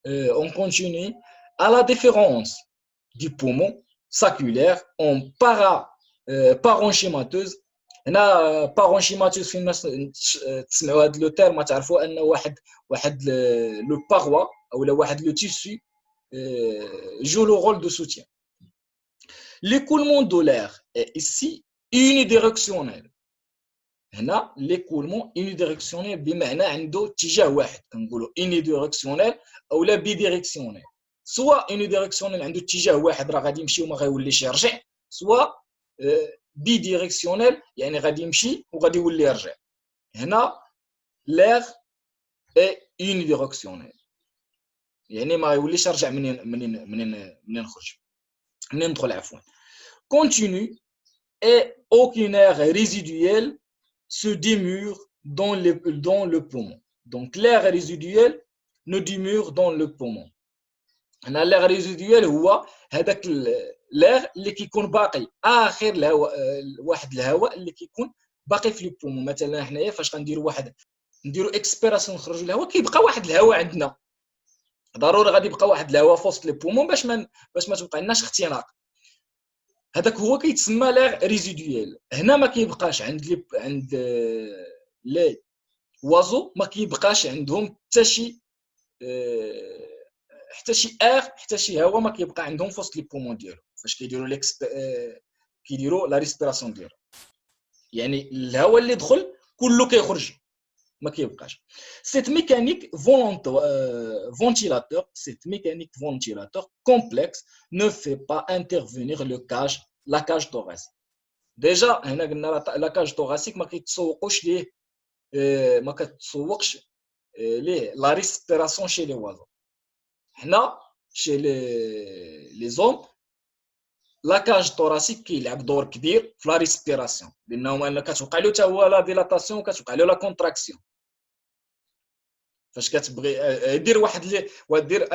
on continue. À la différence du poumon saculaire en parenchymateuse. هنا parenchymateuse فين الناس تسمعوا هذا لو تيرم تعرفوا ان واحد لو باروا او واحد لو تيسو joue le rôle de soutien. L'écoulement de l'air est ici unidirectionnel. هنا l'écoulement unidirectionnel بمعنى عنده اتجاه واحد كنقولوا unidirectionnel او لا bidirectionnel. سواء unidirectionnel عنده اتجاه واحد راه غادي يمشي وما غيوليش يرجع، سواء bidirectionnel يعني غادي يمشي وغادي يولي يرجع. هنا l'air est unidirectionnel يعني ما غيوليش يرجع منين نخرج منين ندخل عفوا. Continue et aucun air résiduel se démure dans le poumon. Donc l'air résiduel ne démure dans le poumon. هنا l'air résiduel هو هذاك l'air اللي كيكون باقي اخر الهواء، واحد الهواء اللي كيكون باقي في البومون. مثلا حنايا فاش غنديروا نديروا اكسبيراسيون نخرجوا الهواء كيبقى واحد الهواء عندنا، ضروري غادي يبقى واحد الهواء في وسط البومون باش ما تبقى لناش اختناق. هذاك هو كيتسمى لاغ ريزيدويال. هنا ما كيبقاش عند لي وازو، ما كيبقاش عندهم حتى شي حتى شي هواء ما كيبقى عندهم في وسط لي بومون ديالو فاش كيديروا لا ريسبيراسيون ديالو، يعني الهواء اللي دخل كله كيخرج ما كيبقاش. Cette mécanique ventilateur complexe ne fait pas intervenir la cage thoracique. Déjà هنا قلنا la cage thoracique ما كيتسوقوش ليه ما كتسوقش ليه la respiration chez les oiseaux. هنا chez les hommes la cage thoracique كيلعب دور كبير في la respiration لانه كتوقع له حتى هو لا ديلاتاسيون وكتوقع له لا كونتراكسيون. فاش كتبغي دير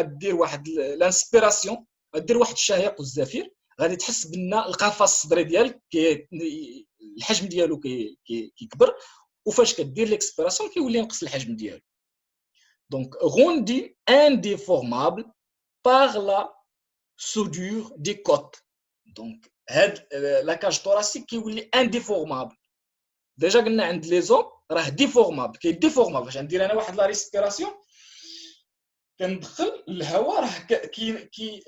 دير واحد الانسبيراسيون، دير واحد الشهيق والزفير، غادي تحس بان القفص الصدري ديالك الحجم ديالو كيكبر، وفاش كدير ليكسبيراسيون كيولي ينقص الحجم ديالو. دونك rendu indéformable par la soudure des côtes. دونك هاد لا كاج thoracique كيولي indéformable. ديجا قلنا عند لي زوم راه ديفورمابل، كيديفورمابل فاش ندير انا واحد لا ريسبيراسيون كندخل الهواء راه كي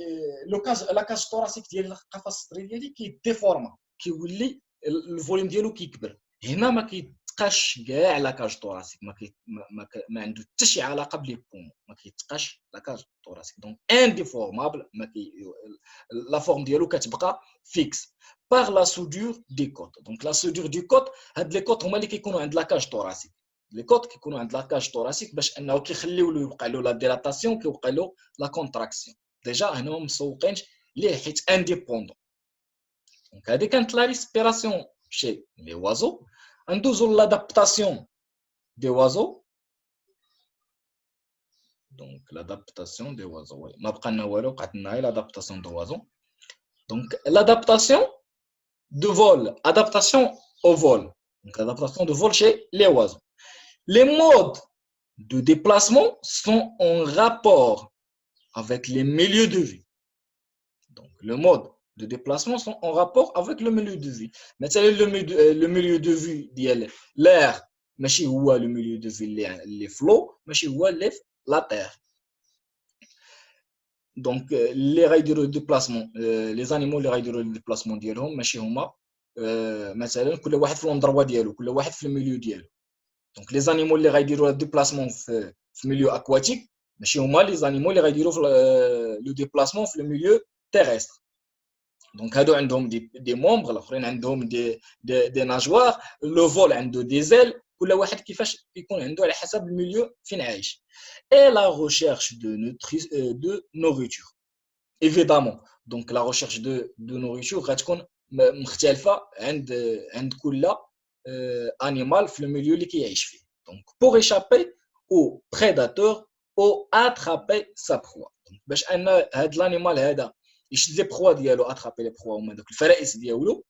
لا كاج طوراسيك ديال القفص الصدري ديالي كيديفورما، كيولي الفوليوم ديالو كيكبر. هنا ما كيتقاش كاع لا كاج طوراسيك، ما عنده حتى شي علاقه بلي بومون، ما كيتقاش لا كاج طوراسيك. دونك انديفورمابل لا فورم ديالو كتبقى فيكس par la soudure des côtes. Donc la soudure du côte، هاد لي كوت هما اللي كيكونوا عند لاكاج طوراسيك. لي كوت كيكونوا عند لاكاج طوراسيك باش انه كيخليو له يوقع له لا ديلاتاسيون، كيوقع له لا كونتراكسيون. ديجا هنا ما مسوقينش ليه حيت انديبوندون. دونك هذه كانت لا ريسبيراسيون شي لي وازو. ندوزو لادابتاسيون دي وازو. دونك l'adaptation des oiseaux. ما بقى لنا والو، بقات لنا غير l'adaptation des oiseaux. Donc l'adaptation de vol, adaptation au vol. Donc l'adaptation de vol chez les oiseaux. Les modes de déplacement sont en rapport avec les milieux de vie. Donc le mode de déplacement sont en rapport avec le milieu de vie. Maintenant le milieu de vie ديال l'air ماشي هو le milieu de vie les flots، ماشي هو la terre. Donc les رايديروا déplacement les animaux اللي رايديروا الديبلاسمون ديالهم ماشي هما مثلا كل واحد في لوندروا ديالو، كل واحد في الميليو ديالو. دونك لي زانيمو اللي غيديروا الديبلاسمون في ميليو اكواتيك ماشي هما لي زانيمو اللي غيديروا في لو ديبلاسمون في الميليو تيرستر. دونك هادو عندهم دي مومبر، الاخرين عندهم دي ناجوار، لو فول عنده دي زيل، كل واحد كيفاش يكون عنده على حسب الميليو فين عايش. اي لا ريشيرش دو نوريتور évidemment. Donc la recherche de nourriture غتكون مختلفه عند كل animal في الميليو اللي كيعيش فيه. Donc pour échapper au prédateur ou attraper sa proie. Donc باش ان هاد الانيمال هذا يشد لي بروا ديالو، اترابي لي بروا هما دوك الفرائس ديالو،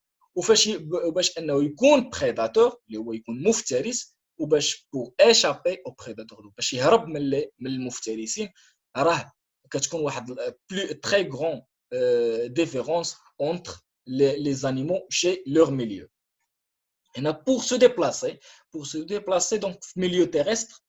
باش انه يكون بريداتور اللي هو يكون مفترس، وباش بور ايشابي او بريداتور باش يهرب من المفترسين. راه كتكون واحد très grand différence entre les animaux chez leur milieu. Et pour se déplacer donc في milieu terrestre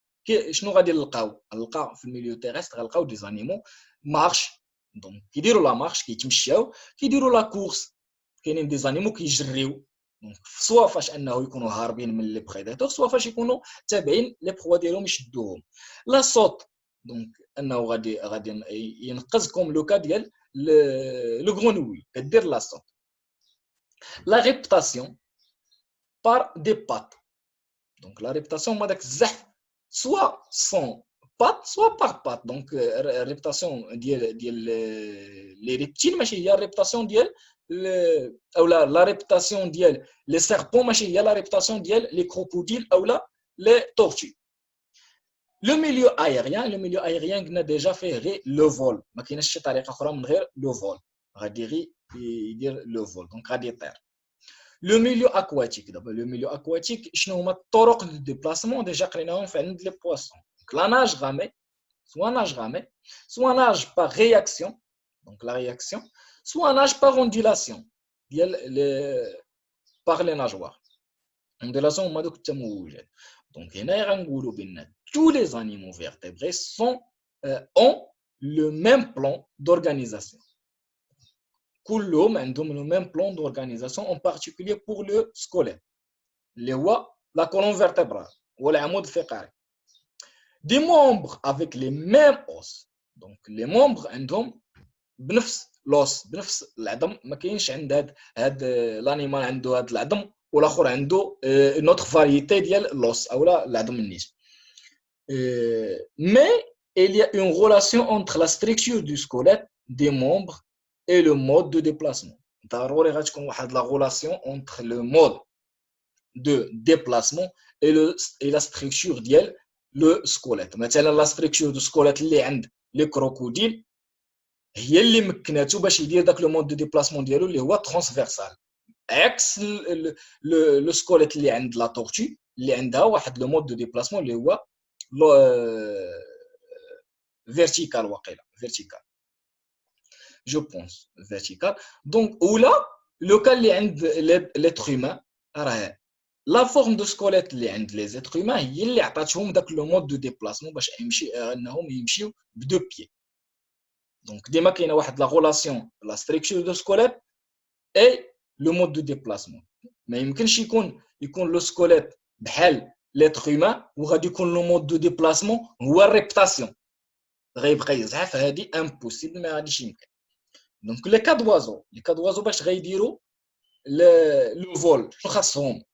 شنو غادي نلقاو في الميليو تيرستر غنلقاو دي زانيمو مارش دونك كيديروا لا مارش كيتمشاو كيديروا لا كورس كاينين دي زانيمو كيجريو دونك سوا فاش انه يكونوا هاربين من لي بريداتور سوا فاش يكونوا تابعين لي بروا ديالهم يشدوهم لا صوت دونك انه غادي ينقز كوم لو كا ديال لو غرونوي كدير لا صوت لا ريبتاسيون par des pattes. Donc la réputation, soit sans pattes, soit par pattes. Donc la réputation les reptiles, il y a la réputation ou la réputation les serpents, il y a la réputation les crocodiles ou les tortues. Le milieu aérien, on a déjà fait le vol. ما كايناش شي طريقه اخرى من غير le vol. غادي يدير le vol. Donc غادي يطير. Le milieu aquatique, le milieu aquatique, je n'ai pas de déplacement déjà qu'on fait les poissons. Donc la nage ramée, soit nage par réaction, donc la réaction, soit nage par ondulation, par les nageoires. Ondulation, on m'a dit que donc tous les animaux vertébrés ont le même plan d'organisation. كلهم عندهم le même plan d'organisation en particulier pour le squelette اللي هو la colonne vertébrale ou العمود الفقري des membres avec les mêmes os donc les membres عندهم بنفس l'os بنفس العظم ما كاينش عند هاد l'animal عنده هاد العظم والاخر عنده une autre variété ديال l'os او العظم النيش mais il y a une relation entre la structure du squelette des membres et le mode de déplacement. ضروري غتكون واحد la relation entre le mode de déplacement et la structure ديال le squelette. مثلا la structure du squelette اللي عند les crocodiles هي اللي مكناتو باش يدير داك لو مود دو ديبلاسمون ديالو اللي هو ترانسفيرسال عكس لو سكوليت اللي عند لا تورتي اللي عندها واحد لو مود دو ديبلاسمون اللي هو فيرتيكال واقيلا فيرتيكال جو بونس فيرتيكال دونك اولا لو كان اللي عند ليتر هيومان راه لا فورم دو سكوليت اللي عند لي زيتر هيومان هي اللي عطاتهم داك لو مود دو ديبلاسمون باش انهم يمشيو بدو بيي Donc, dès qu'il y a une relation entre la structure du squelette et le mode de déplacement. Mais il peut y le squelette بحال l'être humain ou le mode de déplacement ou la réputation. غيبقى يزحف هذه impossible ما غاديش يمكن. Donc les cas d'oiseaux باش غيديروا le vol شنو خاصهم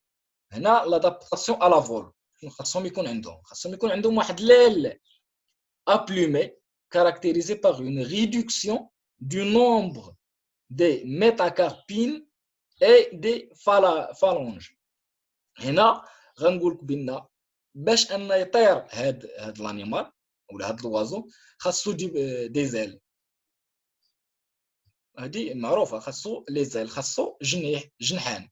هنا l'adaptation à la vol شنو خاصهم يكون عندهم واحد l'aile applumée caractérisé par une réduction du nombre des métacarpines et des phalanges. هنا غنقول لك بان باش ان يطير هاد الانيمال ولا هاد الوازو خاصو دي زيل هادي معروفه خاصو لي زيل خاصو جنحان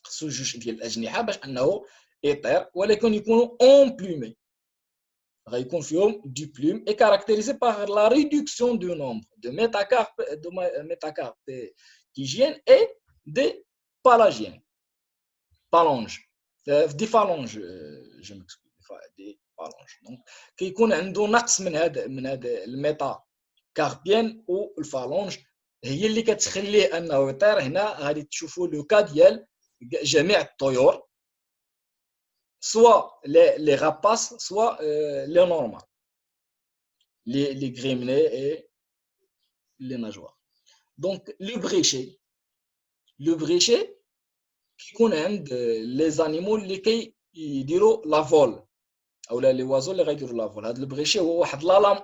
خاصو جوج ديال الاجنحه باش انه يطير ولكن يكونوا اون بلومي غيكون فيهم du plume est caractérisé par la réduction du nombre de métacarpégiennes et des phalanges des phalanges je m'explique des phalanges donc كيكون عنده نقص من هذا الميتاكاربيان والفالونج هي اللي كتخليه انه يطير هنا غادي تشوفوا لو كا ديال جميع الطيور soit les rapaces, soit les normales, les gremlins et les nageoires. Donc, le bréchet, qui connaît les animaux qui diront la vol, ou les oiseaux qui diront la vol. Le bréchet, c'est la lame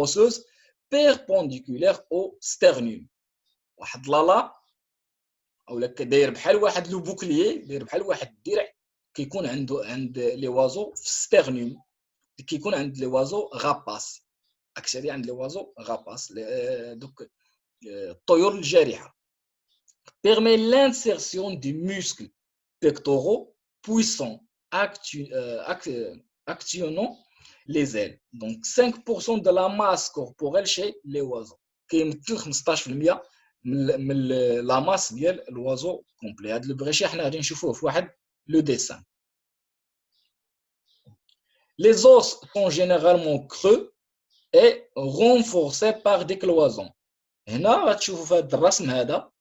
osseuse perpendiculaire au sternum. C'est la lame, ou داير بحال واحد لو بوكليي داير بحال واحد الدرع كيكون عند لي وازو في ستيرنوم كيكون عند لي وازو غاباس اكثر عند لي وازو غاباس دوك الطيور الجارحه permet l'insertion des muscles pectoraux puissants actionnant les ailes. Donc 5% de la masse corporelle chez les oiseaux. كيمثل 15% من لا ماس ديال الوازو كومبلي. هذا البغيشي حنا غادي نشوفوه في واحد لو ديسان. Les os sont généralement creux et renforcés par des cloisons. هنا غتشوفوا في هذا الرسم هذا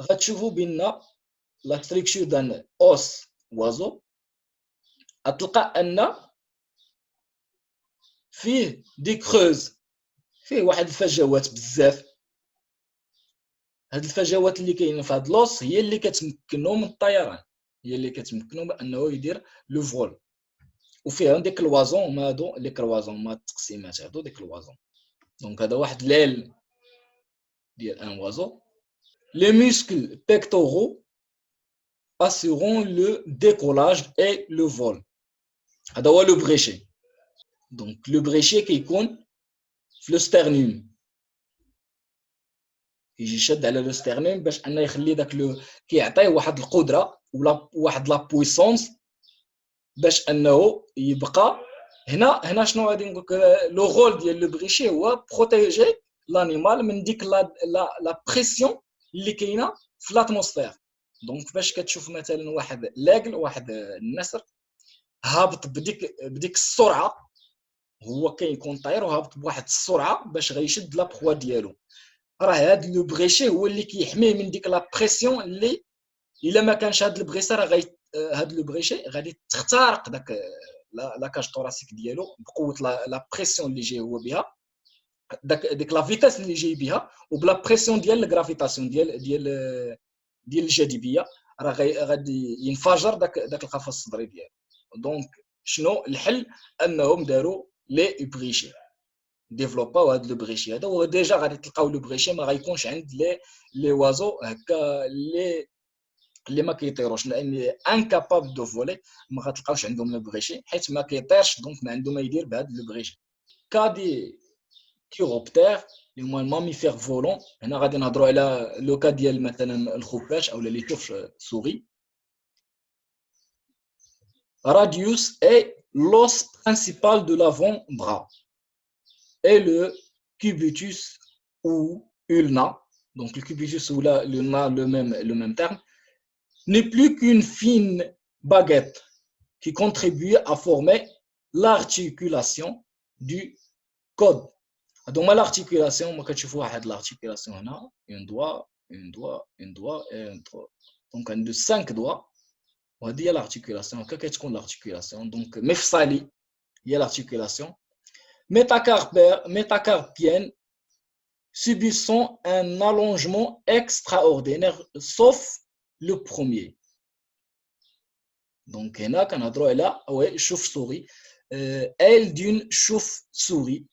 غتشوفوا بان لا ستركتور دان اوس وازو غتلقى ان فيه دي كروز، فيه واحد الفجوات بزاف. هاد الفجوات اللي كاينين في هاد لوس هي اللي كتمكنو من الطيران، هي اللي كتمكنو بانه يدير لو فول. وفيهم دي كلوازون، هادو لي كلوازون ما التقسيمات هادو دي كلوازون. دونك هذا واحد ليل ديال ان وازو. لي muscles pectoraux assurant le décollage et le vol. هذا هو لو بريشي. دونك لو بريشي كيكون في لو ستيرنوم، كيجي شاد على لو ستيرنوم باش انه يخلي داك لو كيعطيه واحد القدره ولا واحد لا بويسونس باش انه يبقى هنا. شنو غادي نقول لك لو رول ديال لو بريشي هو بروتيجي لانيمال من ديك لا بريسيون اللي كاينه في لاتموسفير. دونك باش كتشوف مثلا واحد لاقل، واحد النسر هابط بديك السرعه، هو كيكون طاير وهابط بواحد السرعه باش غيشد لا بخوا ديالو. راه هاد لو بريشي هو اللي كيحميه من ديك لا بريسيون اللي الا ما كانش هاد البريسه راه هاد لو بريشي غادي تخترق داك لا كاج طوراسيك ديالو بقوه لا بريسيون اللي جاي هو بها، ديك لا فيتاس اللي جاي بها، وبلا بريسيون ديال الغرافيتاسيون ديال الجاذبيه راه غادي ينفجر داك القفص الصدري ديالو. دونك شنو الحل؟ انهم داروا لي بريشي، ديفلوباو هاد لو بريشي هذا. وديجا غادي تلقاو لو بريشي ما غيكونش عند لي وازو هكا اللي ما كيطيروش، لان انكابابل دو فولي ما غتلقاوش عندهم لو بريشي حيت ما كيطيرش، دونك ما عنده ما يدير بهاد لو بريشي. كادي كيروبتير اللي هما الماميفير فولون. هنا غادي نهضروا على لو كا ديال مثلا الخفاش او لي توف سوري. radius est l'os principal de l'avant-bras et le cubitus ou ulna, donc le cubitus ou l'ulna, le même terme, n'est plus qu'une fine baguette qui contribue à former l'articulation du code. Donc l'articulation, moi quand tu vois l'articulation là, un doigt, un doigt, un doigt et un doigt. Donc on a 5 doigts. وهذه هي l'articulation. هكا كتكون l'articulation. Donc مفصلي هي l'articulation. Métacarpienne subissant un allongement extraordinaire sauf le premier. Donc هنا كنهضروا على chauve-souris, aile d'une chauve-souris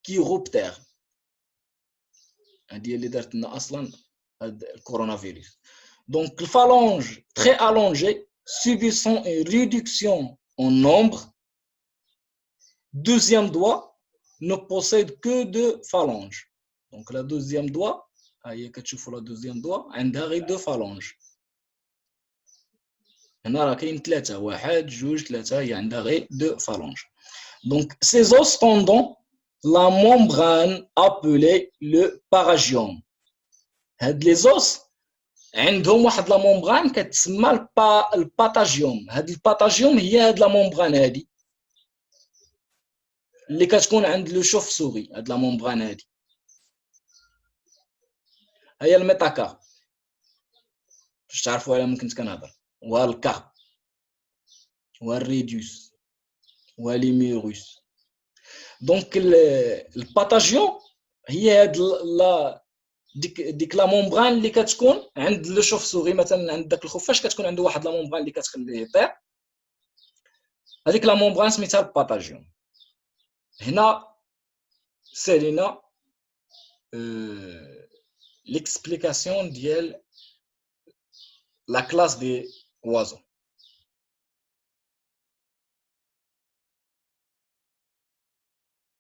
chiroptère. هذه اللي دارت لنا اصلا هذا الكورونا-فيروس. Donc, le phalange très allongé, subissant une réduction en nombre. Deuxième doigt ne possède que deux phalanges. Donc, la deuxième doigt, la deuxième doigt, عندها deux phalanges. هنا راه كاين ثلاثة، واحد جوج ثلاثة، هي عندها غير deux phalanges. Donc, ces os tendant la membrane appelée le paragium. هاد les os عندهم واحد لا ممبران كتسمى الباتاجيوم. هاد الباتاجيوم هي هاد لا ممبران هادي اللي كتكون عند لو شوف سوري. هاد لا ممبران هادي هي الميتاكار باش تعرفوا على من كنت كنهضر، والكار والريديوس واليميروس. دونك الباتاجيوم هي هاد ديك لا ممبران اللي كتكون عند لو شوف سوري. مثلا عند داك الخفاش كتكون عنده واحد لا ممبران اللي كتخليه يطير، هذيك لا ممبران سميتها الباتاجيوم. هنا سالينا l'explication ديال la classe des oiseaux.